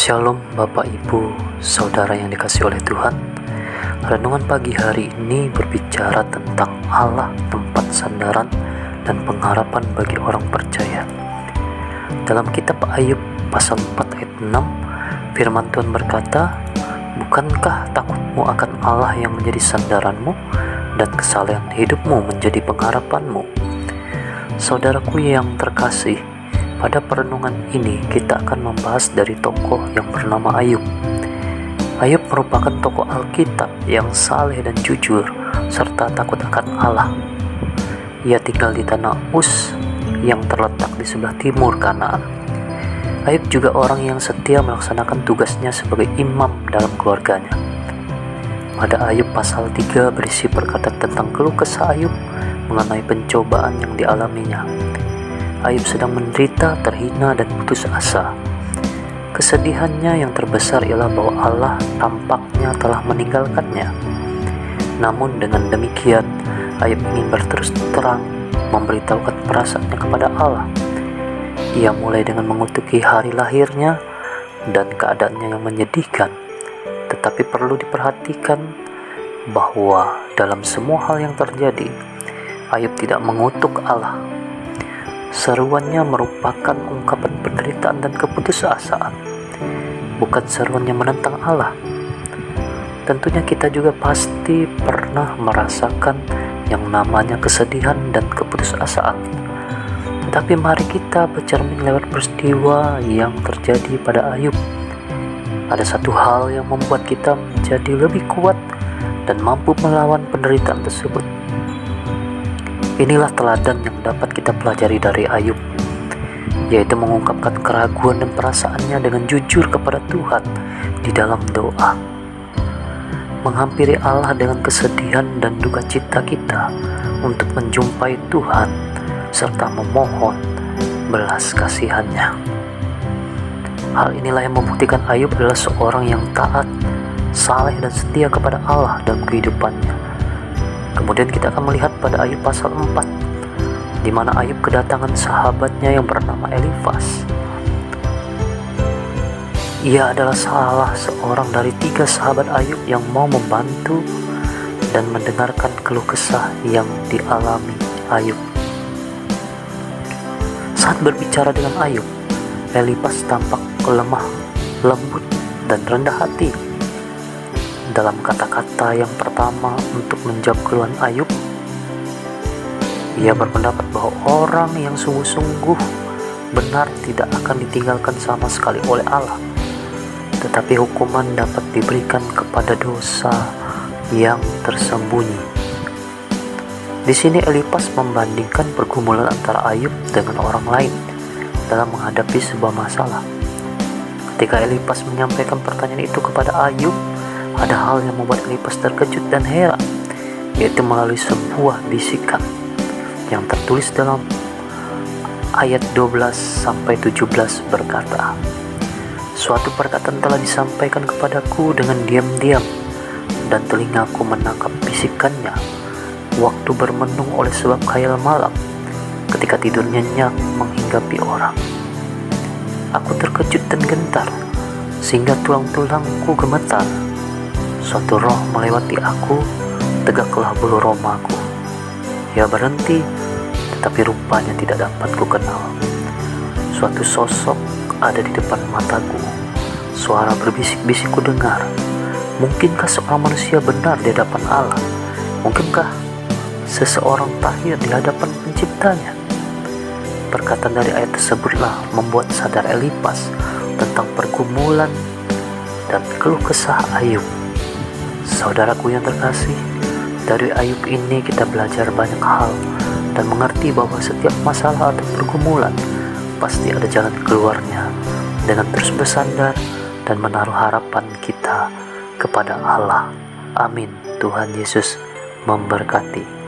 Shalom Bapak Ibu, Saudara yang dikasihi oleh Tuhan. Renungan pagi hari ini berbicara tentang Allah tempat sandaran dan pengharapan bagi orang percaya. Dalam kitab Ayub pasal 4 ayat 6, firman Tuhan berkata, "Bukankah takutmu akan Allah yang menjadi sandaranmu dan kesalehan hidupmu menjadi pengharapanmu?" Saudaraku yang terkasih, pada perenungan ini kita akan membahas dari tokoh yang bernama Ayub. Ayub merupakan tokoh Alkitab yang saleh dan jujur serta takut akan Allah. Ia tinggal di tanah Uz yang terletak di sebelah timur Kanaan. Ayub juga orang yang setia melaksanakan tugasnya sebagai imam dalam keluarganya. Pada Ayub pasal 3 berisi perkataan tentang keluh kesah Ayub mengenai pencobaan yang dialaminya. Ayub sedang menderita, terhina, dan putus asa. Kesedihannya yang terbesar ialah bahwa Allah tampaknya telah meninggalkannya. Namun dengan demikian, Ayub ingin berterus terang memberitahukan perasaannya kepada Allah. Ia mulai dengan mengutuki hari lahirnya dan keadaannya yang menyedihkan. Tetapi perlu diperhatikan bahwa dalam semua hal yang terjadi, Ayub tidak mengutuk Allah. Seruannya merupakan ungkapan penderitaan dan keputusasaan, bukan seruan yang menentang Allah. Tentunya kita juga pasti pernah merasakan yang namanya kesedihan dan keputusasaan. Tetapi mari kita bercermin lewat peristiwa yang terjadi pada Ayub. Ada satu hal yang membuat kita menjadi lebih kuat dan mampu melawan penderitaan tersebut. Inilah teladan yang dapat kita pelajari dari Ayub, yaitu mengungkapkan keraguan dan perasaannya dengan jujur kepada Tuhan di dalam doa. Menghampiri Allah dengan kesedihan dan duka cita kita untuk menjumpai Tuhan serta memohon belas kasihan-Nya. Hal inilah yang membuktikan Ayub adalah seorang yang taat, saleh dan setia kepada Allah dalam kehidupannya. Kemudian kita akan melihat pada Ayub pasal 4, di mana Ayub kedatangan sahabatnya yang bernama Elifas. Ia adalah salah seorang dari 3 sahabat Ayub yang mau membantu dan mendengarkan keluh kesah yang dialami Ayub. Saat berbicara dengan Ayub, Elifas tampak lemah, lembut, dan rendah hati. Dalam kata-kata yang pertama untuk menjawab keluhan Ayub, ia berpendapat bahwa orang yang sungguh-sungguh benar tidak akan ditinggalkan sama sekali oleh Allah, tetapi hukuman dapat diberikan kepada dosa yang tersembunyi. Di sini Elifas membandingkan pergumulan antara Ayub dengan orang lain dalam menghadapi sebuah masalah. Ketika Elifas menyampaikan pertanyaan itu kepada Ayub, ada hal yang membuat Elifas terkejut dan heran, yaitu melalui sebuah bisikan yang tertulis dalam ayat 12-17 berkata, "Suatu perkataan telah disampaikan kepadaku dengan diam-diam, dan telingaku menangkap bisikannya waktu bermenung oleh sebab khayal malam, ketika tidur nyenyak menghinggapi orang. Aku terkejut dan gentar, sehingga tulang-tulangku gemetar. Suatu roh melewati aku, tegaklah bulu romaku. Ia berhenti, tetapi rupanya tidak dapat kukenal. Suatu sosok ada di depan mataku. Suara berbisik-bisik kudengar. Mungkinkah seorang manusia benar di hadapan Allah? Mungkinkah seseorang tahir di hadapan penciptanya?" Perkataan dari ayat tersebutlah membuat sadar Elifas tentang pergumulan dan keluh kesah Ayub. Saudaraku yang terkasih, dari Ayub ini kita belajar banyak hal dan mengerti bahwa setiap masalah atau pergumulan pasti ada jalan keluarnya dengan terus bersandar dan menaruh harapan kita kepada Allah. Amin. Tuhan Yesus memberkati.